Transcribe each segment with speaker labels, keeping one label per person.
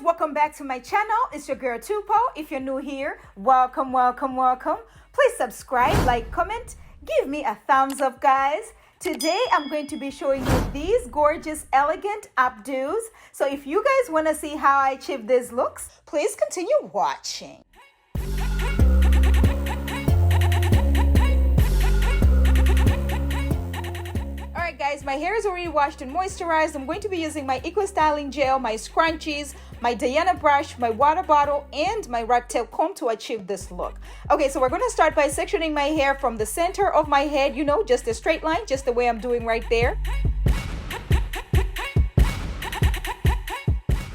Speaker 1: welcome back to my channel. It's your girl Tupo. If you're new here, welcome. Please subscribe, like, comment, give me a thumbs up, guys. Today I'm going to be showing you these gorgeous elegant updos. So if you guys want to see how I achieve these looks, please continue watching. Alright guys, my hair is already washed and moisturized. I'm going to be using my Eco Styling Gel, my scrunchies, my Diana brush, my water bottle, and my rat tail comb to achieve this look. Okay, so we're going to start by sectioning my hair from the center of my head, you know, just a straight line, just the way I'm doing right there.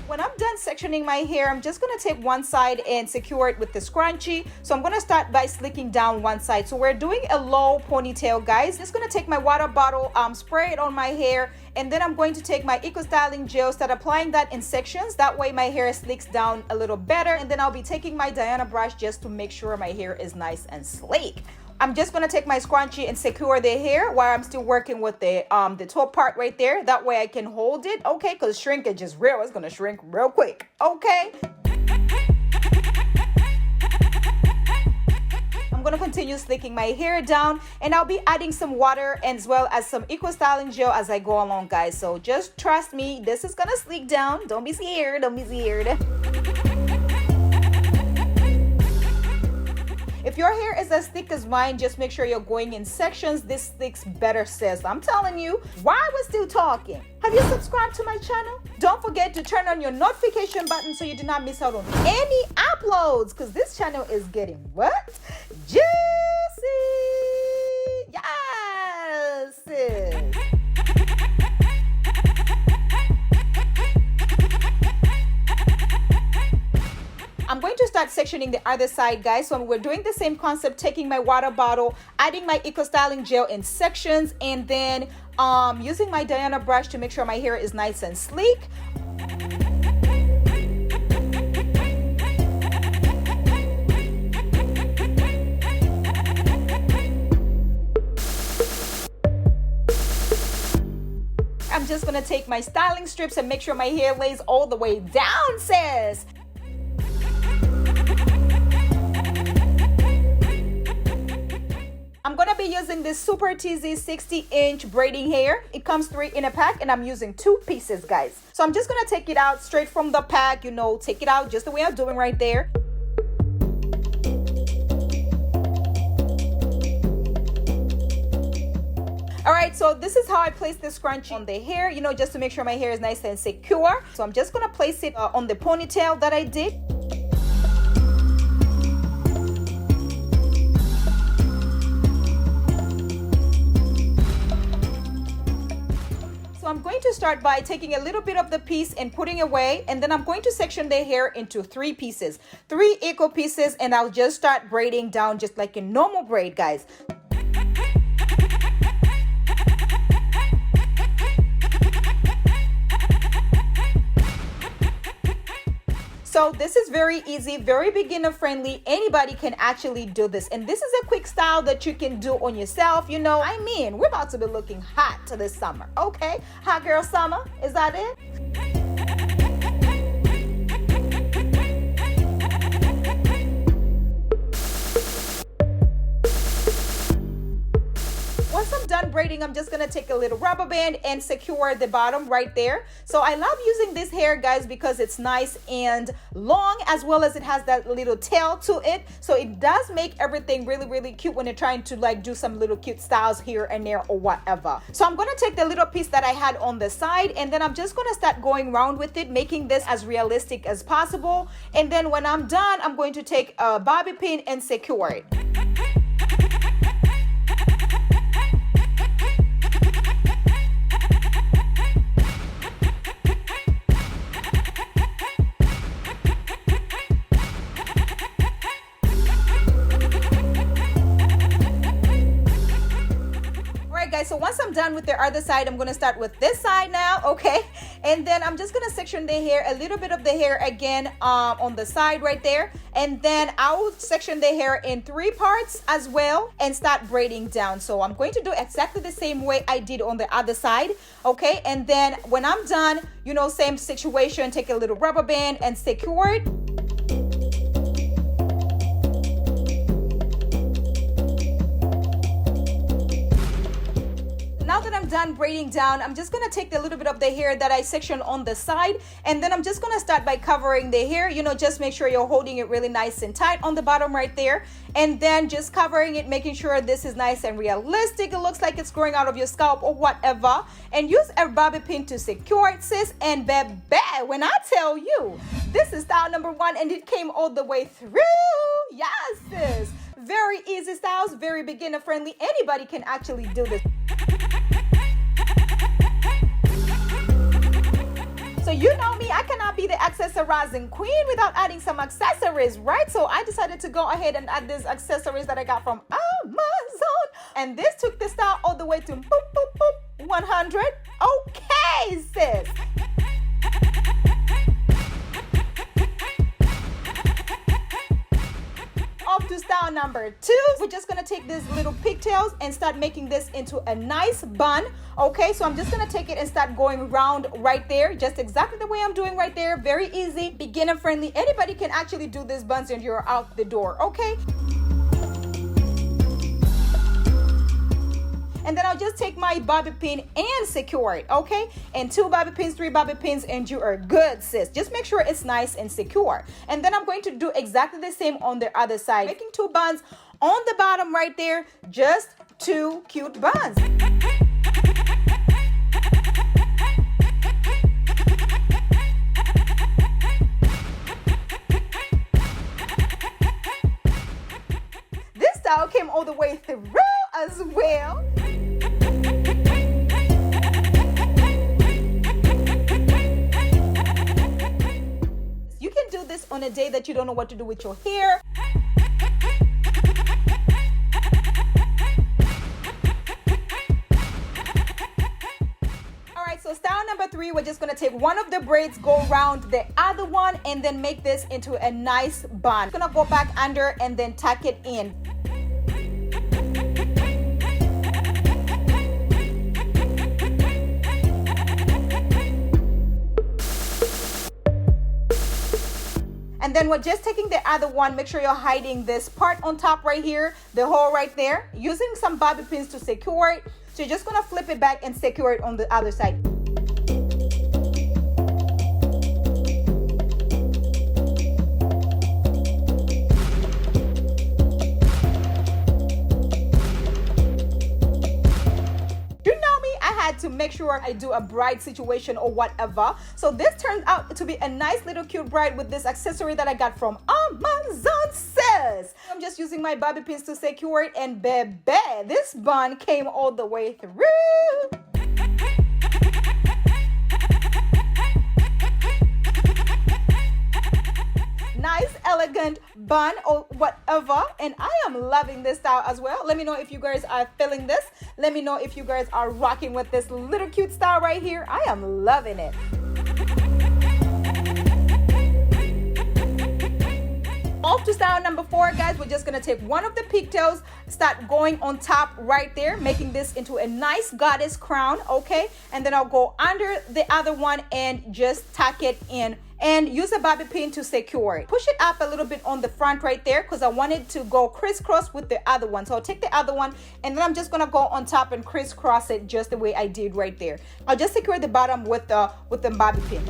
Speaker 1: When I'm done sectioning my hair, I'm just going to take one side and secure it with the scrunchie. So I'm going to start by slicking down one side. So we're doing a low ponytail, guys. Just going to take my water bottle, spray it on my hair, and then I'm going to take my Eco Styling Gel, start applying that in sections. That way my hair slicks down a little better. And then I'll be taking my Diana brush just to make sure my hair is nice and sleek. I'm just going to take my scrunchie and secure the hair while I'm still working with the top part right there. That way I can hold it, okay? Because shrinkage is real. It's going to shrink real quick, okay? I'm going to continue slicking my hair down, and I'll be adding some water as well as some Eco Styling Gel as I go along, guys. So just trust me, this is going to sleek down. Don't be scared. Don't be scared. If your hair is as thick as mine, just make sure you're going in sections. This slicks better, sis. I'm telling you. Why we're still talking? Have you subscribed to my channel? Don't forget to turn on your notification button so you do not miss out on any uploads, because this channel is getting what? Juicy! Yes, sis! I'm going to start sectioning the other side, guys. So we're doing the same concept, taking my water bottle, adding my Eco Styling Gel in sections, and then using my Diana brush to make sure my hair is nice and sleek. I'm just gonna take my styling strips and make sure my hair lays all the way down, sis. I'm gonna be using this Super TZ 60-inch braiding hair. It comes 3 in a pack, and I'm using 2 pieces, guys. So I'm just gonna take it out straight from the pack, you know, take it out just the way I'm doing right there. Alright, so this is how I place the scrunchie on the hair, you know, just to make sure my hair is nice and secure. So I'm just gonna place it on the ponytail that I did. I'm going to start by taking a little bit of the piece and putting away, and then I'm going to section the hair into 3 pieces, 3 equal pieces, and I'll just start braiding down just like a normal braid, guys. So this is very easy, very beginner friendly. Anybody can actually do this. And this is a quick style that you can do on yourself. You know, I mean, we're about to be looking hot this summer, okay? Hot girl summer, is that it? Once I'm done braiding, I'm just gonna take a little rubber band and secure the bottom right there. So I love using this hair, guys, because it's nice and long, as well as it has that little tail to it. So it does make everything really cute when you're trying to like do some little cute styles here and there or whatever. So I'm gonna take the little piece that I had on the side, and then I'm just gonna start going around with it, making this as realistic as possible. And then when I'm done, I'm going to take a bobby pin and secure it. Guys, so once I'm done with the other side, I'm going to start with this side now, okay? And then I'm just gonna section the hair, a little bit of the hair again on the side right there. And then I will section the hair in 3 parts as well and start braiding down. So I'm going to do exactly the same way I did on the other side, okay? And then when I'm done, you know, same situation, take a little rubber band and secure it. Now that I'm done braiding down, I'm just gonna take a little bit of the hair that I sectioned on the side, and then I'm just gonna start by covering the hair. You know, just make sure you're holding it really nice and tight on the bottom right there, and then just covering it, making sure this is nice and realistic. It looks like it's growing out of your scalp or whatever, and use a bobby pin to secure it, sis. And baby, when I tell you, this is style number 1 and it came all the way through. Yes, sis. Very easy styles, very beginner friendly. Anybody can actually do this. So you know me, I cannot be the accessorizing queen without adding some accessories, right? So I decided to go ahead and add these accessories that I got from Amazon. And this took the style all the way to boop, boop, boop, 100. Okay, sis. Off to style number 2. We're just gonna take these little pigtails and start making this into a nice bun. Okay, so I'm just gonna take it and start going round right there, just exactly the way I'm doing right there. Very easy, beginner friendly. Anybody can actually do these buns and you're out the door, okay? And then I'll just take my bobby pin and secure it, okay? And 2 bobby pins, 3 bobby pins, and you are good, sis. Just make sure it's nice and secure. And then I'm going to do exactly the same on the other side, making 2 buns on the bottom right there, just 2 cute buns. This style came all the way through as well. You can do this on a day that you don't know what to do with your hair. All right, so style number 3, we're just gonna take one of the braids, go around the other one, and then make this into a nice bun. I'm gonna go back under and then tuck it in. And then we're just taking the other one, make sure you're hiding this part on top right here, the hole right there, using some bobby pins to secure it. So you're just gonna flip it back and secure it on the other side. To make sure I do a bride situation or whatever. So this turned out to be a nice little cute bride with this accessory that I got from Amazon, sis. I'm just using my bobby pins to secure it, and baby, this bun came all the way through. Nice elegant bun or whatever, and I am loving this style as well. Let me know if you guys are feeling this. Let me know if you guys are rocking with this little cute style right here. I am loving it. Off to style number 4, guys. We're just gonna take one of the pigtails, start going on top right there, making this into a nice goddess crown, okay? And then I'll go under the other one and just tuck it in and use a bobby pin to secure it. Push it up a little bit on the front right there because I want it to go crisscross with the other one. So I'll take the other one and then I'm just gonna go on top and crisscross it just the way I did right there. I'll just secure the bottom with the bobby pin.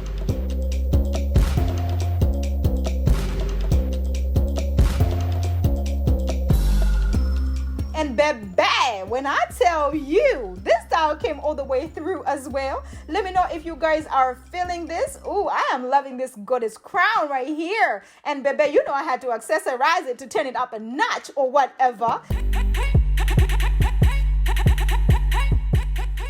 Speaker 1: And baby, when I tell you, this style came all the way through as well. Let me know if you guys are feeling this. Ooh, I am loving this goddess crown right here. And baby, you know I had to accessorize it to turn it up a notch or whatever.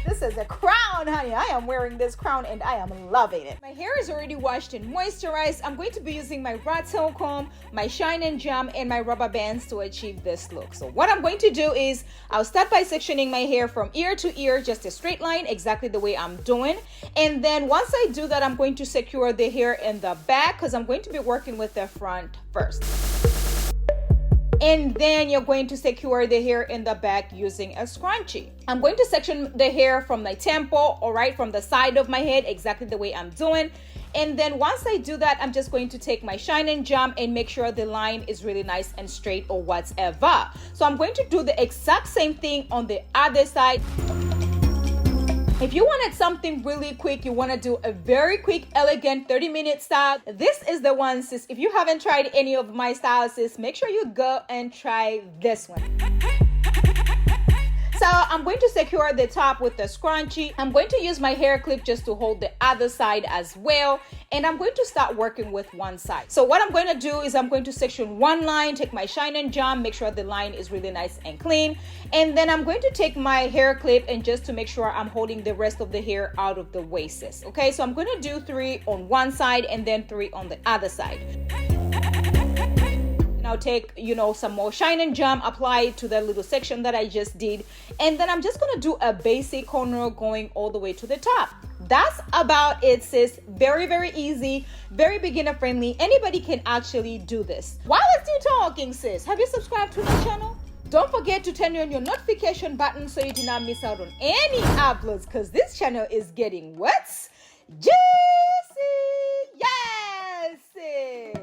Speaker 1: This This is a crown, honey. I am wearing this crown and I am loving it. My hair is already washed and moisturized. I'm going to be using my rat tail comb, my shine and jam, and my rubber bands to achieve this look. So what I'm going to do is I'll start by sectioning my hair from ear to ear, just a straight line, exactly the way I'm doing. And then once I do that, I'm going to secure the hair in the back because I'm going to be working with the front first. And then you're going to secure the hair in the back using a scrunchie. I'm going to section the hair from my temple, all right, from the side of my head, exactly the way I'm doing. And then once I do that, I'm just going to take my shine and jam and make sure the line is really nice and straight or whatever. So I'm going to do the exact same thing on the other side. If you wanted something really quick, you want to do a very quick, elegant 30-minute style, this is the one, sis. If you haven't tried any of my styles, sis, make sure you go and try this one. So I'm going to secure the top with the scrunchie. I'm going to use my hair clip just to hold the other side as well. And I'm going to start working with one side. So what I'm going to do is I'm going to section one line, take my shine and jam, make sure the line is really nice and clean. And then I'm going to take my hair clip and just to make sure I'm holding the rest of the hair out of the way, sis. Okay, so I'm going to do 3 on one side and then 3 on the other side. Now take, some more shine and jam, apply it to the little section that I just did. And then I'm just going to do a basic cornrow going all the way to the top. That's about it, sis. Very, very easy, very beginner friendly. Anybody can actually do this. While I'm still talking, sis, have you subscribed to my channel? Don't forget to turn on your notification button so you do not miss out on any uploads because this channel is getting what? Juicy! Yes, sis!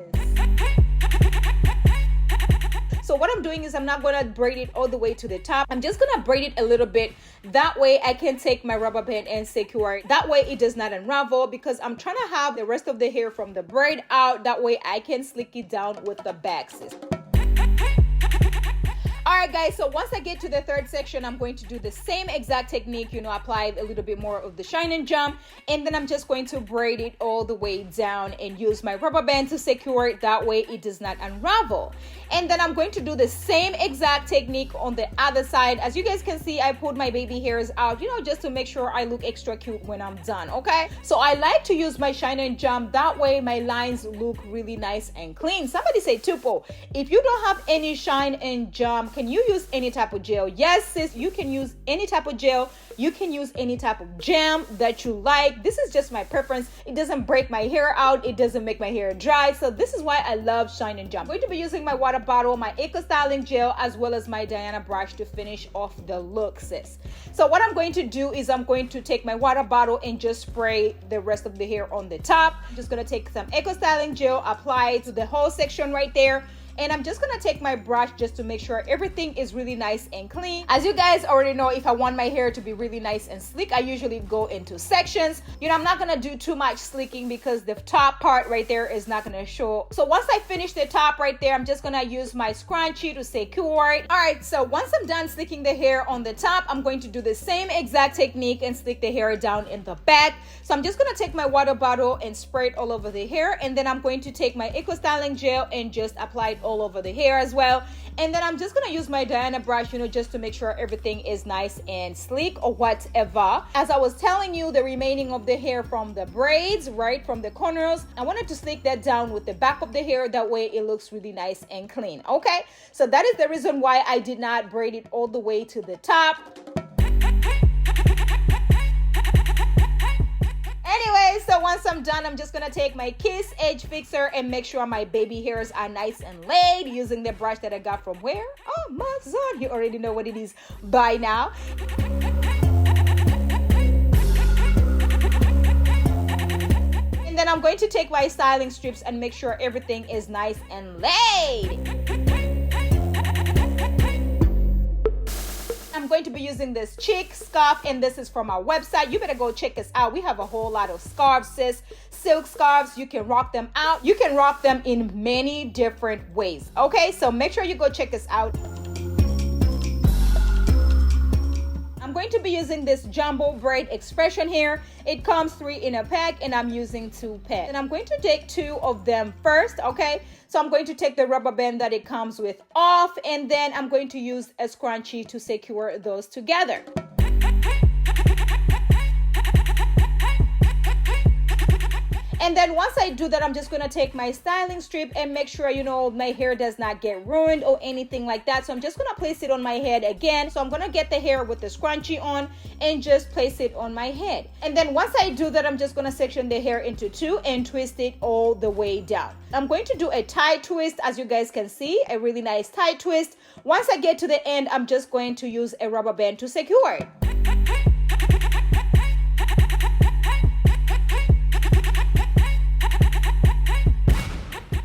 Speaker 1: So what I'm doing is I'm not going to braid it all the way to the top. I'm just going to braid it a little bit. That way I can take my rubber band and secure it. That way it does not unravel because I'm trying to have the rest of the hair from the braid out. That way I can slick it down with the back, sis. Alright guys, so once I get to the third section, I'm going to do the same exact technique, apply a little bit more of the shine and jam, and then I'm just going to braid it all the way down and use my rubber band to secure it. That way it does not unravel. And then I'm going to do the same exact technique on the other side. As you guys can see, I pulled my baby hairs out, just to make sure I look extra cute when I'm done, okay? So I like to use my shine and jam. That way my lines look really nice and clean. Somebody say, Tupo, if you don't have any shine and jam, can you use any type of gel? Yes, sis, you can use any type of gel. You can use any type of jam that you like. This is just my preference. It doesn't break my hair out. It doesn't make my hair dry. So this is why I love shine and jam. I'm going to be using my water bottle, my Eco styling gel, as well as my Diana brush to finish off the look, sis. So what I'm going to do is I'm going to take my water bottle and just spray the rest of the hair on the top. I'm just going to take some Eco styling gel, apply it to the whole section right there. And I'm just gonna take my brush just to make sure everything is really nice and clean. As you guys already know, if I want my hair to be really nice and sleek, I usually go into sections. I'm not gonna do too much sleeking because the top part right there is not gonna show. So once I finish the top right there, I'm just gonna use my scrunchie to secure it. All right, so once I'm done slicking the hair on the top, I'm going to do the same exact technique and slick the hair down in the back. So I'm just gonna take my water bottle and spray it all over the hair, and then I'm going to take my Eco styling gel and just apply it all over the hair as well. And then I'm just gonna use my Diana brush, just to make sure everything is nice and sleek or whatever. As I was telling you, the remaining of the hair from the braids, right, from the cornrows, I wanted to slick that down with the back of the hair. That way it looks really nice and clean, okay? So that is the reason why I did not braid it all the way to the top. Anyway, so once I'm done, I'm just gonna take my Kiss Edge Fixer and make sure my baby hairs are nice and laid using the brush that I got from where? Amazon. You already know what it is by now. And then I'm going to take my styling strips and make sure everything is nice and laid. I'm going to be using this chick scarf, and this is from our website. You better go check us out. We have a whole lot of scarves, sis. Silk scarves. You can rock them out. You can rock them in many different ways. Okay, so make sure you go check us out. I'm going to be using this jumbo braid expression hair. It comes 3 in a pack and I'm using 2 pairs. And I'm going to take 2 of them first, okay? So I'm going to take the rubber band that it comes with off, and then I'm going to use a scrunchie to secure those together. And then once I do that, I'm just gonna take my styling strip and make sure, you know, my hair does not get ruined or anything like that. So I'm just gonna place it on my head again. So I'm gonna get the hair with the scrunchie on and just place it on my head. And then once I do that, I'm just gonna section the hair into two and twist it all the way down. I'm going to do a tie twist, as you guys can see, a really nice tie twist. Once I get to the end, I'm just going to use a rubber band to secure it.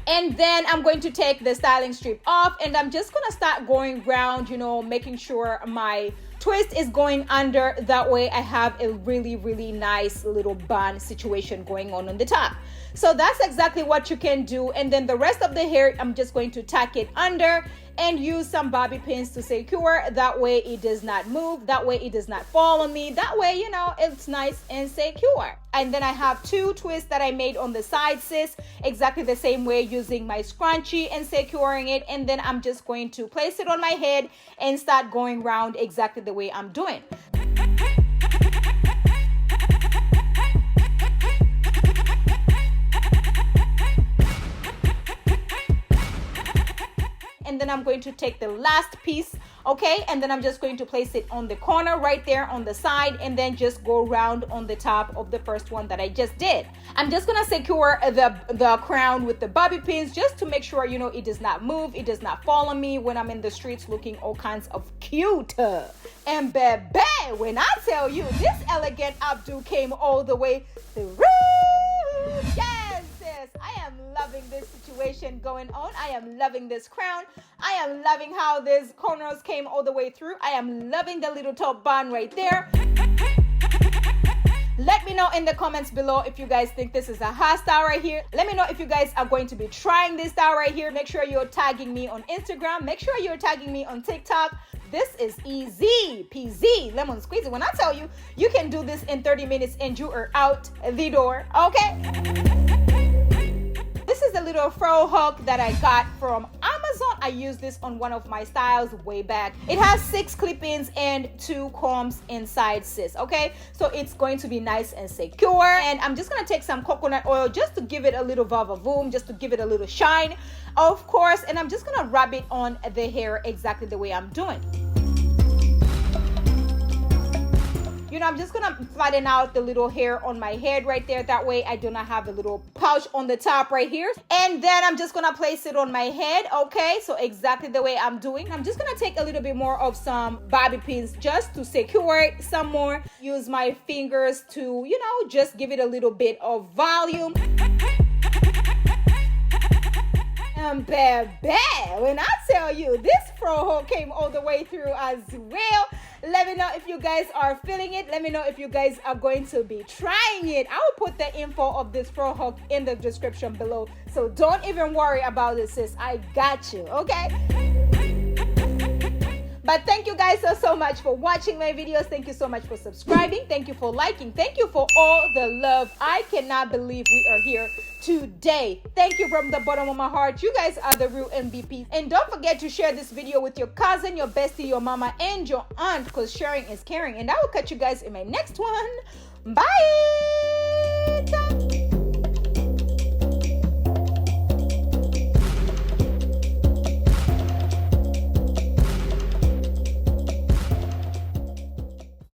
Speaker 1: And then I'm going to take the styling strip off and I'm just gonna start going around, you know, making sure my twist is going under. That way I have a really, really nice little bun situation going on the top. So that's exactly what you can do. And then the rest of the hair, I'm just going to tack it under and use some bobby pins to secure. That way it does not move. That way it does not fall on me. That way, you know, it's nice and secure. And then I have two twists that I made on the side, sis, exactly the same way, using my scrunchie and securing it. And then I'm just going to place it on my head and start going around exactly the way I'm doing. And then I'm going to take the last piece, okay, and then I'm just going to place it on the corner right there on the side and then just go around on the top of the first one that I just did. I'm just gonna secure the crown with the bobby pins just to make sure, you know, it does not move, it does not fall on me when I'm in the streets looking all kinds of cute. And baby, when I tell you this elegant updo came all the way through, yes, sis, I am loving this situation going on. I am loving this crown. I am loving how this cornrows came all the way through. I am loving the little top bun right there. Let me know in the comments below if you guys think this is a hairstyle right here. Let me know if you guys are going to be trying this style right here. Make sure you're tagging me on Instagram. Make sure you're tagging me on TikTok. This is easy peasy lemon squeezy. When I tell you, you can do this in 30 minutes and you are out the door, okay? This is a little fro hook that I got from Amazon. I used this on one of my styles way back. It has 6 clip-ins and 2 combs inside, sis, okay? So it's going to be nice and secure. And I'm just gonna take some coconut oil just to give it a little va-va-voom, just to give it a little shine, of course. And I'm just gonna rub it on the hair exactly the way I'm doing. You know, I'm just gonna flatten out the little hair on my head right there. That way I do not have a little pouch on the top right here. And then I'm just gonna place it on my head, okay? So exactly the way I'm doing. I'm just gonna take a little bit more of some bobby pins just to secure it some more. Use my fingers to, you know, just give it a little bit of volume. And baby, when I tell you this fro hole came all the way through as well. Let me know if you guys are feeling it. Let me know if you guys are going to be trying it. I will put the info of this fro hook in the description below. So don't even worry about it, sis. I got you, okay? But thank you guys so much for watching my videos. Thank you so much for subscribing. Thank you for liking. Thank you for all the love. I cannot believe we are here today. Thank you from the bottom of my heart. You guys are the real MVPs. And don't forget to share this video with your cousin, your bestie, your mama, and your aunt, because sharing is caring. And I will catch you guys in my next one. Bye.